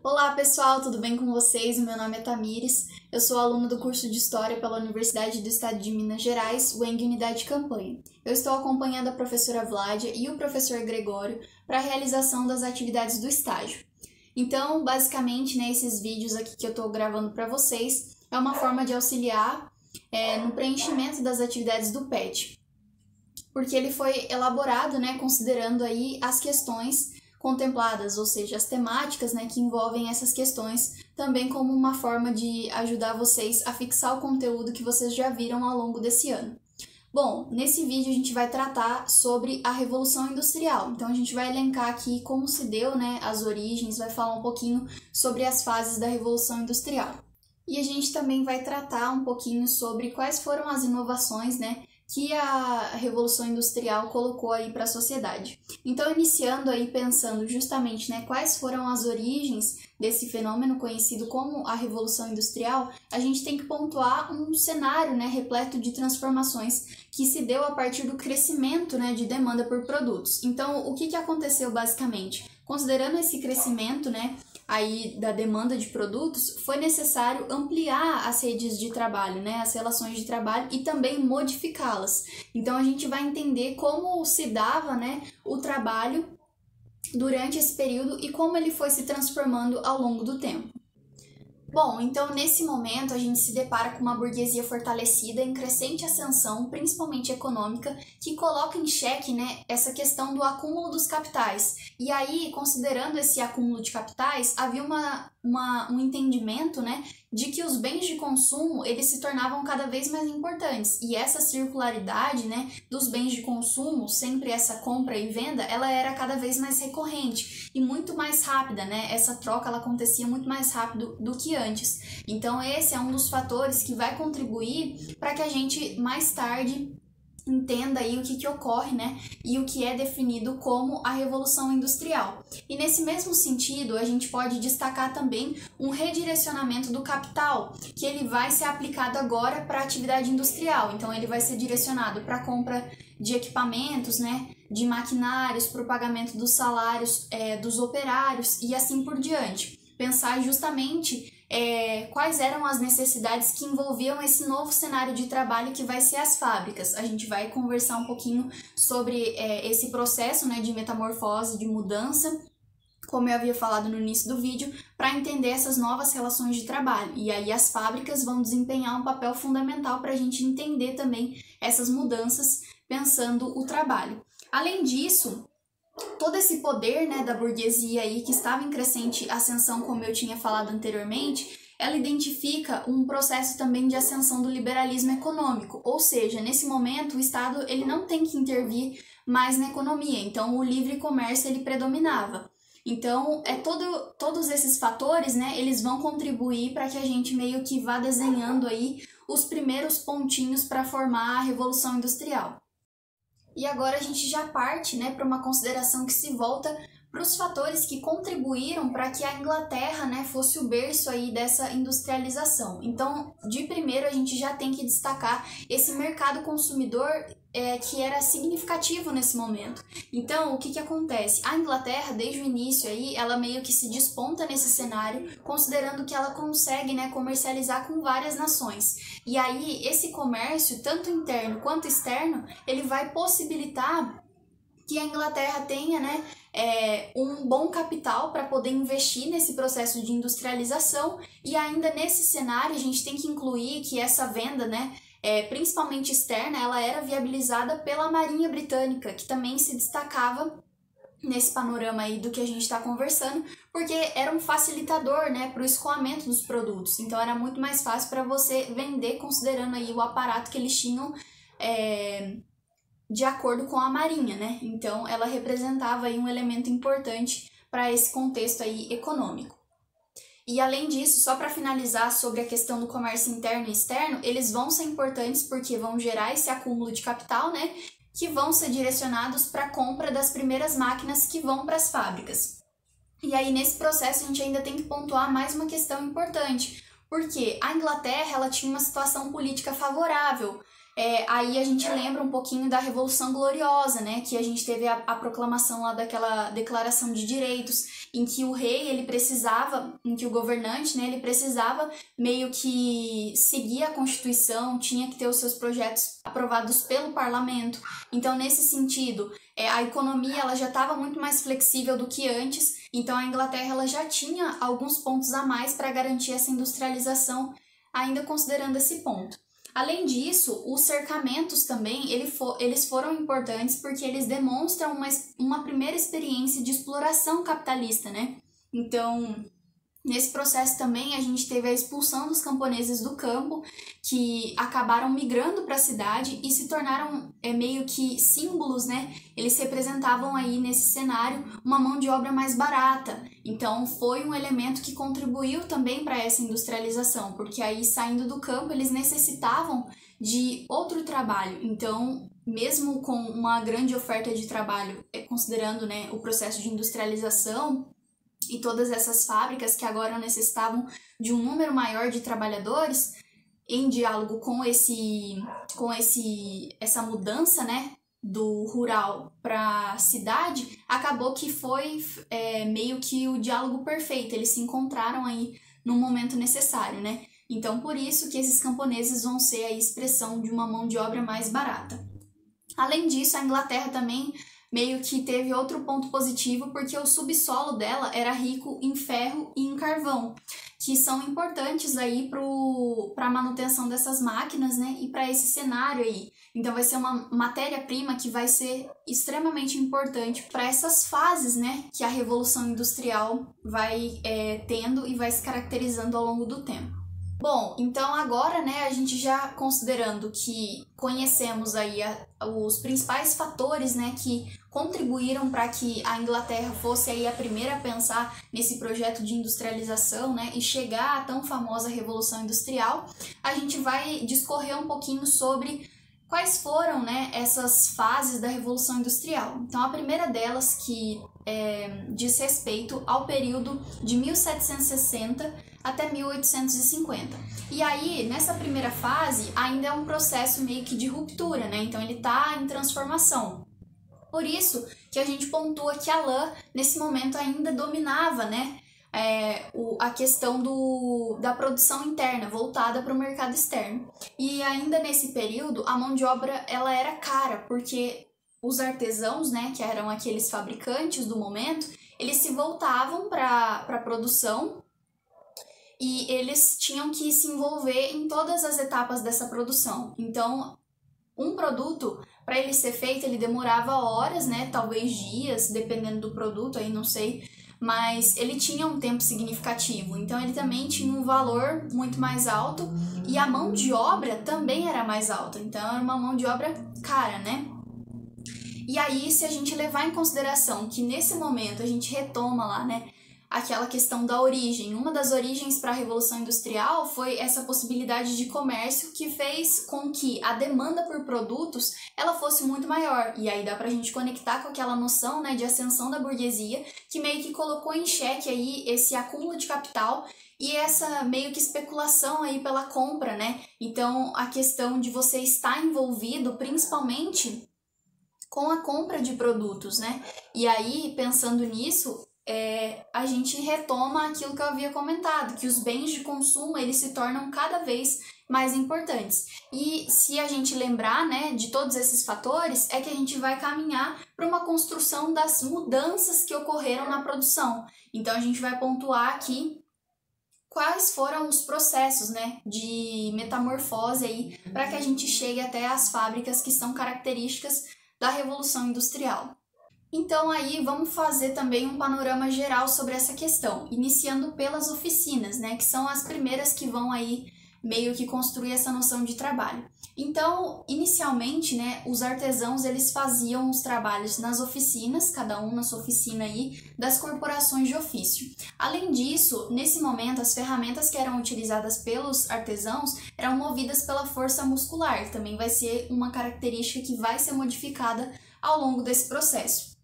Olá pessoal, tudo bem com vocês? O meu nome é Tamires, eu sou aluna do curso de História pela Universidade do Estado de Minas Gerais, UENG Unidade de Campanha. Eu estou acompanhando a professora Vládia e o professor Gregório para a realização das atividades do estágio. Então, basicamente, esses vídeos aqui que eu estou gravando para vocês é uma forma de auxiliar no preenchimento das atividades do PET, porque ele foi elaborado considerando aí as questões contempladas, ou seja, as temáticas que envolvem essas questões, também como uma forma de ajudar vocês a fixar o conteúdo que vocês já viram ao longo desse ano. Bom, nesse vídeo a gente vai tratar sobre a Revolução Industrial, então a gente vai elencar aqui como se deu as origens, vai falar um pouquinho sobre as fases da Revolução Industrial. E a gente também vai tratar um pouquinho sobre quais foram as inovações que a Revolução Industrial colocou aí para a sociedade. Então, iniciando aí pensando justamente quais foram as origens desse fenômeno conhecido como a Revolução Industrial, a gente tem que pontuar um cenário repleto de transformações que se deu a partir do crescimento de demanda por produtos. Então, o que aconteceu basicamente? Considerando esse crescimento aí da demanda de produtos, foi necessário ampliar as redes de trabalho, as relações de trabalho e também modificá-las. Então a gente vai entender como se dava o trabalho durante esse período e como ele foi se transformando ao longo do tempo. Bom, então nesse momento a gente se depara com uma burguesia fortalecida em crescente ascensão, principalmente econômica, que coloca em xeque essa questão do acúmulo dos capitais. E aí, considerando esse acúmulo de capitais, havia um entendimento de que os bens de consumo eles se tornavam cada vez mais importantes. E essa circularidade dos bens de consumo, sempre essa compra e venda, ela era cada vez mais recorrente e muito mais rápida, Essa troca ela acontecia muito mais rápido do que antes. Então esse é um dos fatores que vai contribuir para que a gente mais tarde entenda aí o que ocorre, e o que é definido como a Revolução Industrial. E nesse mesmo sentido, a gente pode destacar também um redirecionamento do capital, que ele vai ser aplicado agora para a atividade industrial. Então, ele vai ser direcionado para a compra de equipamentos, de maquinários, para o pagamento dos salários dos operários e assim por diante. Pensar justamente quais eram as necessidades que envolviam esse novo cenário de trabalho que vai ser as fábricas. A gente vai conversar um pouquinho sobre esse processo de metamorfose, de mudança, como eu havia falado no início do vídeo, para entender essas novas relações de trabalho. E aí as fábricas vão desempenhar um papel fundamental para a gente entender também essas mudanças, pensando o trabalho. Além disso, todo esse poder da burguesia aí que estava em crescente ascensão, como eu tinha falado anteriormente, ela identifica um processo também de ascensão do liberalismo econômico, ou seja, nesse momento o Estado ele não tem que intervir mais na economia, então o livre comércio ele predominava. Então, todos esses fatores, eles vão contribuir para que a gente meio que vá desenhando aí os primeiros pontinhos para formar a Revolução Industrial. E agora a gente já parte para uma consideração que se volta para os fatores que contribuíram para que a Inglaterra fosse o berço aí dessa industrialização. Então, de primeiro, a gente já tem que destacar esse mercado consumidor que era significativo nesse momento. Então, o que acontece? A Inglaterra, desde o início, aí, ela meio que se desponta nesse cenário, considerando que ela consegue comercializar com várias nações. E aí, esse comércio, tanto interno quanto externo, ele vai possibilitar que a Inglaterra tenha um bom capital para poder investir nesse processo de industrialização. E ainda nesse cenário, a gente tem que incluir que essa venda, principalmente externa, ela era viabilizada pela Marinha Britânica, que também se destacava nesse panorama aí do que a gente está conversando, porque era um facilitador para o escoamento dos produtos. Então era muito mais fácil para você vender, considerando aí o aparato que eles tinham de acordo com a Marinha, Então ela representava aí um elemento importante para esse contexto aí econômico. E além disso, só para finalizar sobre a questão do comércio interno e externo, eles vão ser importantes porque vão gerar esse acúmulo de capital, que vão ser direcionados para a compra das primeiras máquinas que vão para as fábricas. E aí nesse processo a gente ainda tem que pontuar mais uma questão importante, porque a Inglaterra ela tinha uma situação política favorável aí a gente lembra um pouquinho da Revolução Gloriosa, né, que a gente teve a proclamação lá daquela Declaração de Direitos, em que o rei, ele precisava, em que o governante, né, ele precisava meio que seguir a Constituição, tinha que ter os seus projetos aprovados pelo parlamento. Então, nesse sentido, a economia ela já estava muito mais flexível do que antes, então a Inglaterra ela já tinha alguns pontos a mais para garantir essa industrialização, ainda considerando esse ponto. Além disso, os cercamentos também, eles foram importantes porque eles demonstram uma primeira experiência de exploração capitalista, né? Então, nesse processo também, a gente teve a expulsão dos camponeses do campo, que acabaram migrando para a cidade e se tornaram meio que símbolos, né? Eles representavam aí nesse cenário uma mão de obra mais barata. Então, foi um elemento que contribuiu também para essa industrialização, porque aí, saindo do campo, eles necessitavam de outro trabalho. Então, mesmo com uma grande oferta de trabalho, considerando, né, o processo de industrialização, e todas essas fábricas que agora necessitavam de um número maior de trabalhadores, em diálogo com essa mudança, né, do rural para a cidade, acabou que foi meio que o diálogo perfeito, eles se encontraram aí no momento necessário, né? Então, por isso que esses camponeses vão ser a expressão de uma mão de obra mais barata. Além disso, a Inglaterra também meio que teve outro ponto positivo, porque o subsolo dela era rico em ferro e em carvão, que são importantes aí para a manutenção dessas máquinas, né, e para esse cenário aí. Então vai ser uma matéria-prima que vai ser extremamente importante para essas fases, né, que a Revolução Industrial vai tendo e vai se caracterizando ao longo do tempo. Bom, então agora, né, a gente já considerando que conhecemos aí os principais fatores, né, que contribuíram para que a Inglaterra fosse aí a primeira a pensar nesse projeto de industrialização, né, e chegar à tão famosa Revolução Industrial, a gente vai discorrer um pouquinho sobre quais foram, né, essas fases da Revolução Industrial. Então, a primeira delas que diz respeito ao período de 1760 até 1850. E aí, nessa primeira fase, ainda é um processo meio que de ruptura, né? Então, ele está em transformação. Por isso que a gente pontua que a lã, nesse momento, ainda dominava, né, a questão da produção interna, voltada para o mercado externo. E ainda nesse período, a mão de obra ela era cara, porque os artesãos, né, que eram aqueles fabricantes do momento, eles se voltavam para a produção e eles tinham que se envolver em todas as etapas dessa produção. Então, um produto, para ele ser feito, ele demorava horas, né, talvez dias, dependendo do produto, aí não sei, mas ele tinha um tempo significativo, então ele também tinha um valor muito mais alto e a mão de obra também era mais alta, então era uma mão de obra cara, né? E aí, se a gente levar em consideração que nesse momento a gente retoma lá, né, aquela questão da origem. Uma das origens para a Revolução Industrial foi essa possibilidade de comércio que fez com que a demanda por produtos ela fosse muito maior. E aí dá para a gente conectar com aquela noção, né, de ascensão da burguesia, que meio que colocou em xeque aí esse acúmulo de capital e essa meio que especulação aí pela compra, né? Então, a questão de você estar envolvido principalmente com a compra de produtos, né? E aí, pensando nisso, a gente retoma aquilo que eu havia comentado, que os bens de consumo, eles se tornam cada vez mais importantes. E se a gente lembrar, né, de todos esses fatores, é que a gente vai caminhar para uma construção das mudanças que ocorreram na produção. Então, a gente vai pontuar aqui quais foram os processos, né, de metamorfose aí para que a gente chegue até as fábricas que são características da Revolução Industrial. Então aí vamos fazer também um panorama geral sobre essa questão, iniciando pelas oficinas, né, que são as primeiras que vão aí meio que construir essa noção de trabalho. Então, inicialmente, né, os artesãos eles faziam os trabalhos nas oficinas, cada um na sua oficina aí, das corporações de ofício. Além disso, nesse momento, as ferramentas que eram utilizadas pelos artesãos eram movidas pela força muscular, que também vai ser uma característica que vai ser modificada ao longo desse processo.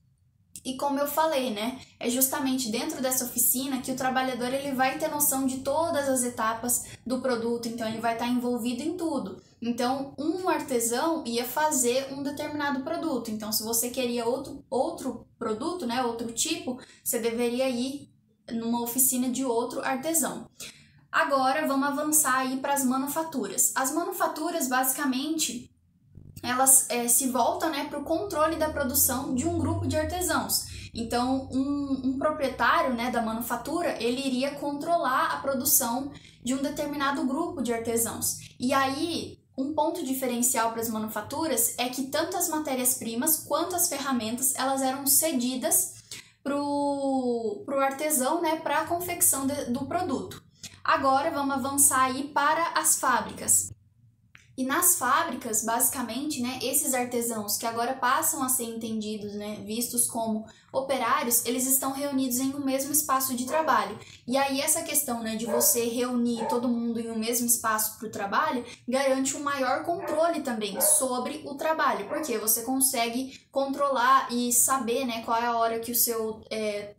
E como eu falei, né, é justamente dentro dessa oficina que o trabalhador ele vai ter noção de todas as etapas do produto, então ele vai estar envolvido em tudo. Então, um artesão ia fazer um determinado produto. Então, se você queria outro produto, né, outro tipo, você deveria ir numa oficina de outro artesão. Agora, vamos avançar aí para as manufaturas. As manufaturas, basicamente, elas se voltam, né, para o controle da produção de um grupo de artesãos. Então, um proprietário, né, da manufatura, ele iria controlar a produção de um determinado grupo de artesãos. E aí, um ponto diferencial para as manufaturas é que tanto as matérias-primas quanto as ferramentas, elas eram cedidas pro artesão, né, para a confecção do produto. Agora, vamos avançar aí para as fábricas. E nas fábricas, basicamente, né, esses artesãos que agora passam a ser entendidos, né, vistos como operários, eles estão reunidos em um mesmo espaço de trabalho. E aí essa questão, né, de você reunir todo mundo em um mesmo espaço para o trabalho garante um maior controle também sobre o trabalho, porque você consegue controlar e saber, né, qual é a hora que o seu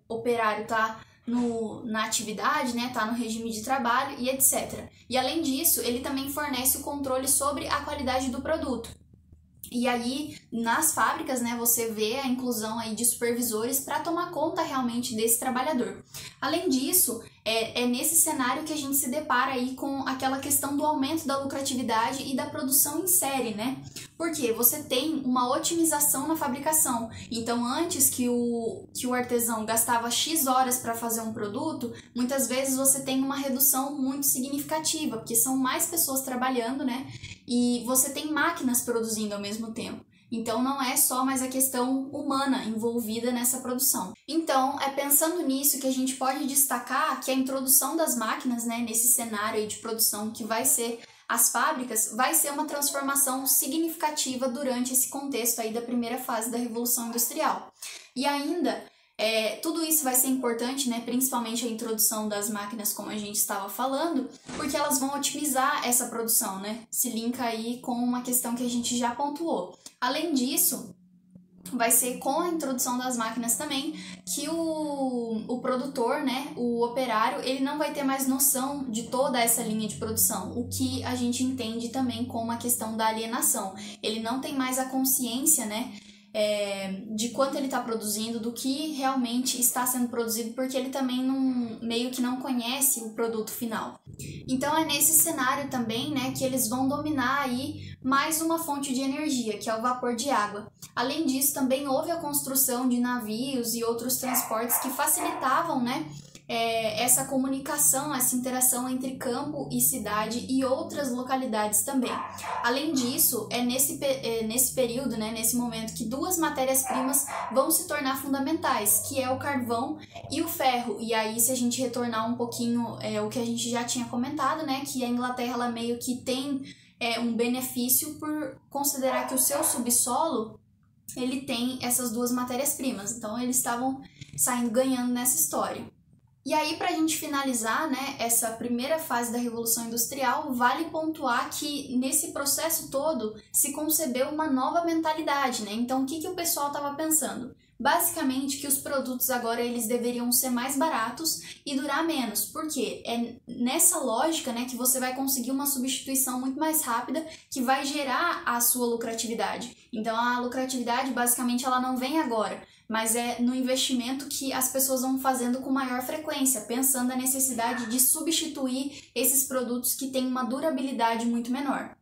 operário está na atividade, né, tá no regime de trabalho e etc. E além disso, ele também fornece o controle sobre a qualidade do produto. E aí, nas fábricas, né, você vê a inclusão aí de supervisores para tomar conta realmente desse trabalhador. Além disso, é nesse cenário que a gente se depara aí com aquela questão do aumento da lucratividade e da produção em série, né? Porque você tem uma otimização na fabricação. Então, antes que o artesão gastava X horas para fazer um produto, muitas vezes você tem uma redução muito significativa, porque são mais pessoas trabalhando, né? E você tem máquinas produzindo ao mesmo tempo. Então, não é só mais a questão humana envolvida nessa produção. Então, é pensando nisso que a gente pode destacar que a introdução das máquinas, né, nesse cenário aí de produção que vai ser as fábricas, vai ser uma transformação significativa durante esse contexto aí da primeira fase da Revolução Industrial. E ainda, tudo isso vai ser importante, né, principalmente a introdução das máquinas, como a gente estava falando, porque elas vão otimizar essa produção, né? Se linka aí com uma questão que a gente já pontuou. Além disso, vai ser com a introdução das máquinas também que o produtor, né, o operário, ele não vai ter mais noção de toda essa linha de produção, o que a gente entende também como a questão da alienação. Ele não tem mais a consciência, né, de quanto ele está produzindo, do que realmente está sendo produzido, porque ele também meio que não conhece o produto final. Então é nesse cenário também, né, que eles vão dominar aí mais uma fonte de energia, que é o vapor de água. Além disso, também houve a construção de navios e outros transportes que facilitavam, né, essa comunicação, essa interação entre campo e cidade e outras localidades também. Além disso, nesse período, né, nesse momento, que duas matérias-primas vão se tornar fundamentais, que é o carvão e o ferro. E aí, se a gente retornar um pouquinho o que a gente já tinha comentado, né, que a Inglaterra ela meio que tem um benefício por considerar que o seu subsolo ele tem essas duas matérias-primas. Então, eles estavam saindo ganhando nessa história. E aí, para a gente finalizar, né, essa primeira fase da Revolução Industrial, vale pontuar que nesse processo todo se concebeu uma nova mentalidade, né? Então, o que o pessoal estava pensando? Basicamente que os produtos agora eles deveriam ser mais baratos e durar menos, porque é nessa lógica, né, que você vai conseguir uma substituição muito mais rápida que vai gerar a sua lucratividade. Então a lucratividade basicamente ela não vem agora, mas é no investimento que as pessoas vão fazendo com maior frequência, pensando na necessidade de substituir esses produtos que têm uma durabilidade muito menor.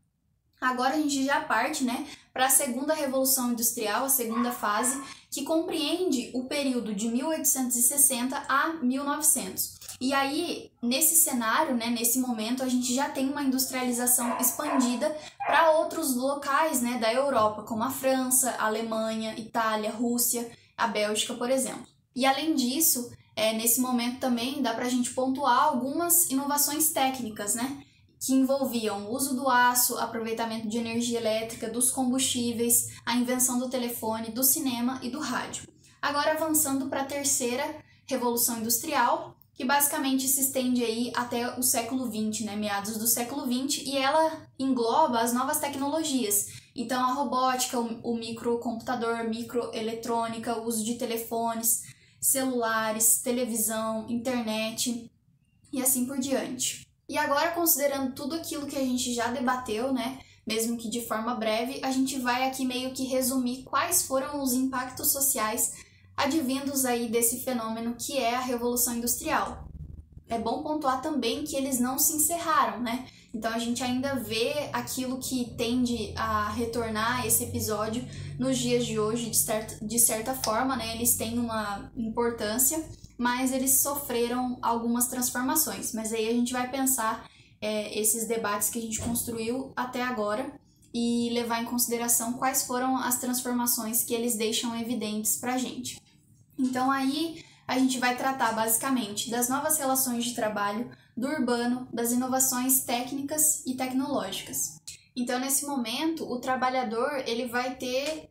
Agora a gente já parte, né, para a segunda Revolução Industrial, a segunda fase, que compreende o período de 1860 a 1900. E aí, nesse cenário, né, nesse momento, a gente já tem uma industrialização expandida para outros locais, né, da Europa, como a França, a Alemanha, Itália, Rússia, a Bélgica, por exemplo. E além disso, nesse momento também dá para a gente pontuar algumas inovações técnicas, né, que envolviam o uso do aço, aproveitamento de energia elétrica, dos combustíveis, a invenção do telefone, do cinema e do rádio. Agora avançando para a terceira Revolução Industrial, que basicamente se estende aí até o século XX, né, meados do século XX, e ela engloba as novas tecnologias. Então, a robótica, o microcomputador, microeletrônica, o uso de telefones, celulares, televisão, internet e assim por diante. E agora, considerando tudo aquilo que a gente já debateu, né, mesmo que de forma breve, a gente vai aqui meio que resumir quais foram os impactos sociais advindos aí desse fenômeno que é a Revolução Industrial. É bom pontuar também que eles não se encerraram, né? Então a gente ainda vê aquilo que tende a retornar esse episódio nos dias de hoje, de certa forma, né? Eles têm uma importância, mas eles sofreram algumas transformações. Mas aí a gente vai pensar esses debates que a gente construiu até agora e levar em consideração quais foram as transformações que eles deixam evidentes pra gente. Então aí a gente vai tratar basicamente das novas relações de trabalho, do urbano, das inovações técnicas e tecnológicas. Então, nesse momento, o trabalhador ele vai ter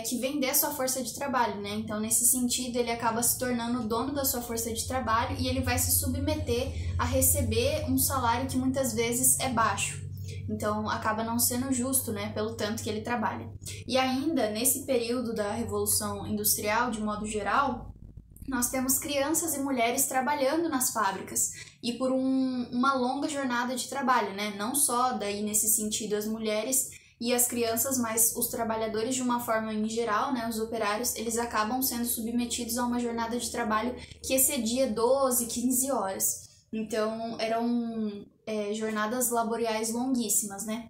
que vender a sua força de trabalho, né? Então, nesse sentido, ele acaba se tornando o dono da sua força de trabalho e ele vai se submeter a receber um salário que muitas vezes é baixo. Então, acaba não sendo justo, né, pelo tanto que ele trabalha. E ainda, nesse período da Revolução Industrial, de modo geral, nós temos crianças e mulheres trabalhando nas fábricas e por uma longa jornada de trabalho, né? Não só daí nesse sentido as mulheres e as crianças, mas os trabalhadores de uma forma em geral, né? Os operários, eles acabam sendo submetidos a uma jornada de trabalho que excedia 12, 15 horas. Então, eram jornadas laborais longuíssimas, né?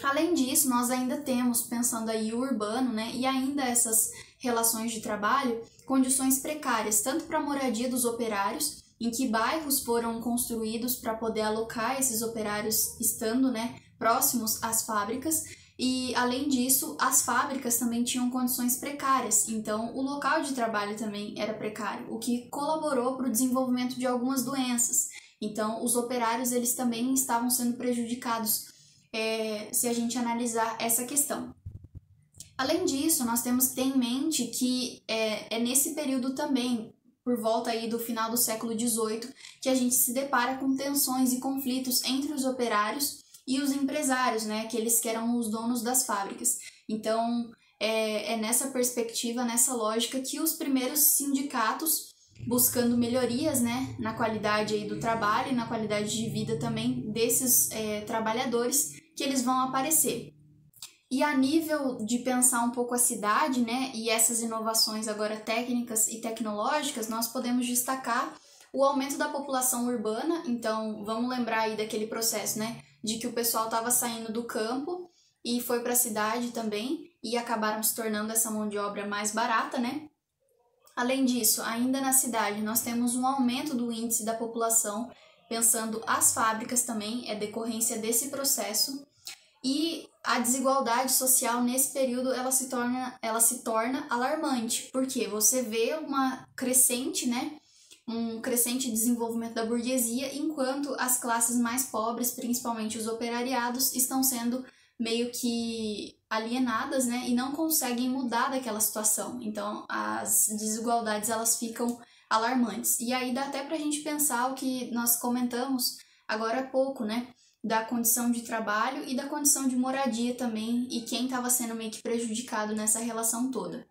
Além disso, nós ainda temos, pensando aí o urbano, né, e ainda essas relações de trabalho, condições precárias, tanto para a moradia dos operários, em que bairros foram construídos para poder alocar esses operários estando, né, próximos às fábricas, e além disso, as fábricas também tinham condições precárias, então o local de trabalho também era precário, o que colaborou para o desenvolvimento de algumas doenças. Então, os operários eles também estavam sendo prejudicados se a gente analisar essa questão. Além disso, nós temos que ter em mente que é nesse período também, por volta aí do final do século XVIII, que a gente se depara com tensões e conflitos entre os operários e os empresários, né, aqueles que eram os donos das fábricas. Então, é nessa perspectiva, nessa lógica, que os primeiros sindicatos, buscando melhorias, né, na qualidade aí do trabalho e na qualidade de vida também desses trabalhadores, que eles vão aparecer. E a nível de pensar um pouco a cidade, né, e essas inovações agora técnicas e tecnológicas, nós podemos destacar o aumento da população urbana. Então, vamos lembrar aí daquele processo, né, de que o pessoal estava saindo do campo e foi para a cidade também e acabaram se tornando essa mão de obra mais barata, né? Além disso, ainda na cidade, nós temos um aumento do índice da população, pensando as fábricas também, é decorrência desse processo, e a desigualdade social nesse período ela se torna alarmante, porque você vê uma crescente, né, um crescente desenvolvimento da burguesia, enquanto as classes mais pobres, principalmente os operariados, estão sendo meio que alienadas, né, e não conseguem mudar daquela situação. Então, as desigualdades elas ficam alarmantes. E aí dá até pra gente pensar o que nós comentamos agora há pouco, né, da condição de trabalho e da condição de moradia também, e quem estava sendo meio que prejudicado nessa relação toda.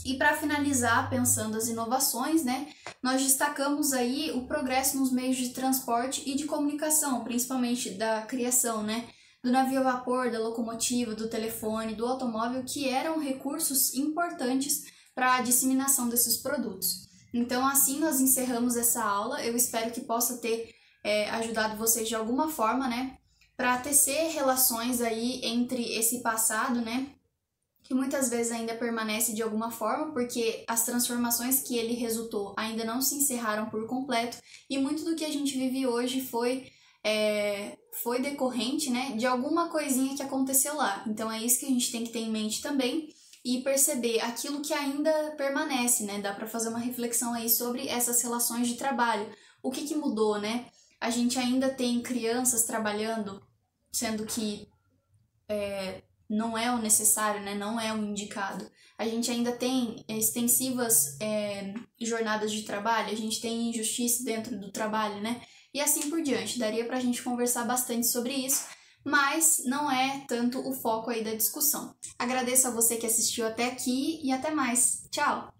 E para finalizar, pensando as inovações, né, nós destacamos aí o progresso nos meios de transporte e de comunicação, principalmente da criação, né, do navio a vapor, da locomotiva, do telefone, do automóvel, que eram recursos importantes para a disseminação desses produtos. Então, assim nós encerramos essa aula. Eu espero que possa ter ajudado vocês de alguma forma, né, para tecer relações aí entre esse passado, né, que muitas vezes ainda permanece de alguma forma, porque as transformações que ele resultou ainda não se encerraram por completo, e muito do que a gente vive hoje foi decorrente, né, de alguma coisinha que aconteceu lá. Então é isso que a gente tem que ter em mente também e perceber aquilo que ainda permanece, né? Dá para fazer uma reflexão aí sobre essas relações de trabalho. O que mudou, né? A gente ainda tem crianças trabalhando, sendo que não é o necessário, né? Não é o indicado. A gente ainda tem extensivas jornadas de trabalho, a gente tem injustiça dentro do trabalho, né? E assim por diante. Daria pra gente conversar bastante sobre isso, mas não é tanto o foco aí da discussão. Agradeço a você que assistiu até aqui e até mais. Tchau!